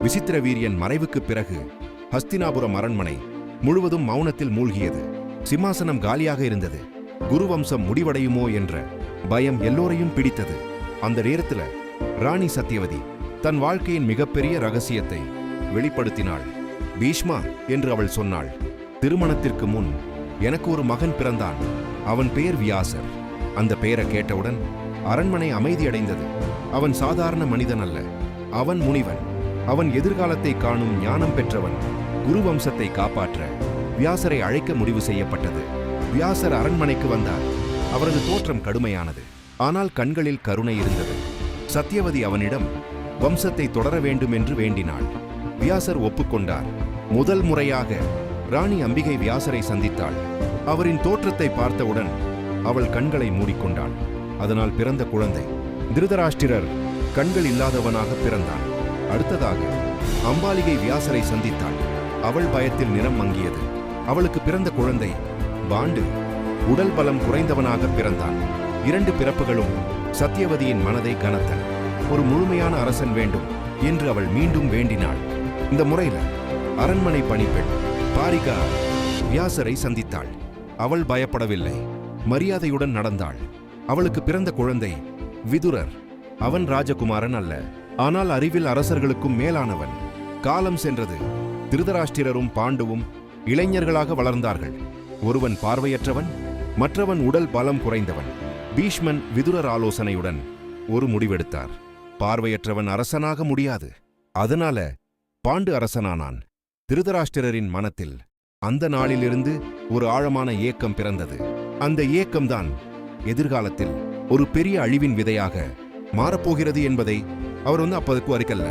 விசித்திர வீரியன் மறைவுக்குப் பிறகு ஹஸ்தினாபுரம் அரண்மனை முழுவதும் மௌனத்தில் மூழ்கியது. சிம்மாசனம் காலியாக இருந்தது. குருவம்சம் முடிவடையுமோ என்ற பயம் எல்லோரையும் பிடித்தது. அந்த நேரத்துல ராணி சத்யவதி தன் வாழ்க்கையின் மிகப்பெரிய ரகசியத்தை வெளிப்படுத்தினாள். பீஷ்மா என்று அவள் சொன்னாள், திருமணத்திற்கு முன் எனக்கு ஒரு மகன் பிறந்தான். அவன் பெயர் வியாசர். அந்த பெயரை கேட்டவுடன் அரண்மனை அமைதியடைந்தது. அவன் சாதாரண மனிதன் அல்ல, அவன் முனிவன். அவன் எதிர்காலத்தை காணும் ஞானம் பெற்றவன். குருவம்சத்தை காப்பாற்ற வியாசரை அழைக்க முடிவு செய்யப்பட்டது. வியாசர் அரண்மனைக்கு வந்தார். அவரது தோற்றம் கடுமையானது, ஆனால் கண்களில் கருணை இருந்தது. சத்யவதி அவனிடம் வம்சத்தை தொடர வேண்டும் என்று வேண்டினாள். வியாசர் ஒப்புக்கொண்டார். முதல் முறையாக ராணி அம்பிகை வியாசரை சந்தித்தாள். அவரின் தோற்றத்தை பார்த்தவுடன் அவள் கண்களை மூடிக்கொண்டாள். அதனால் பிறந்த குழந்தை திருதராஷ்டிரர் கண்கள் இல்லாதவனாக பிறந்தான். அடுத்ததாக அம்பாலிகை வியாசரை சந்தித்தாள். அவள் பயத்தில் நிறம் மங்கியது. அவளுக்கு பிறந்த குழந்தை பாண்டு உடல் பலம் குறைந்தவனாக பிறந்தான். 2 பிறப்புகளும் சத்யவதியின் மனதை கனத்தன. ஒரு முழுமையான அரசன் வேண்டும் என்று அவள் மீண்டும் வேண்டினாள். இந்த முறையில அரண்மனை பணிப்பெண் பாரிகா வியாசரை சந்தித்தாள். அவள் பயப்படவில்லை, மரியாதையுடன் நடந்தாள். அவளுக்கு பிறந்த குழந்தை விதுரர். அவன் ராஜகுமாரன் அல்ல, ஆனால் அறிவில் அரசர்களுக்கும் மேலானவன். காலம் சென்றது. திருதராஷ்டிரரும் பாண்டுவும் இளைஞர்களாக வளர்ந்தார்கள். ஒருவன் பார்வையற்றவன், மற்றவன் உடல் பலம் குறைந்தவன். பீஷ்மன் விதுரர் ஆலோசனையுடன் ஒரு முடிவெடுத்தார். பார்வையற்றவன் அரசனாக முடியாது. அதனால பாண்டு அரசனானான். திருதராஷ்டிரரின் மனத்தில் அந்த நாளிலிருந்து ஒரு ஆழமான ஏக்கம் பிறந்தது. அந்த ஏக்கம்தான் எதிர்காலத்தில் ஒரு பெரிய அழிவின் விதையாக மாறப்போகிறது என்பதை அவர் அப்போதைக்கு அறிக்கல்ல.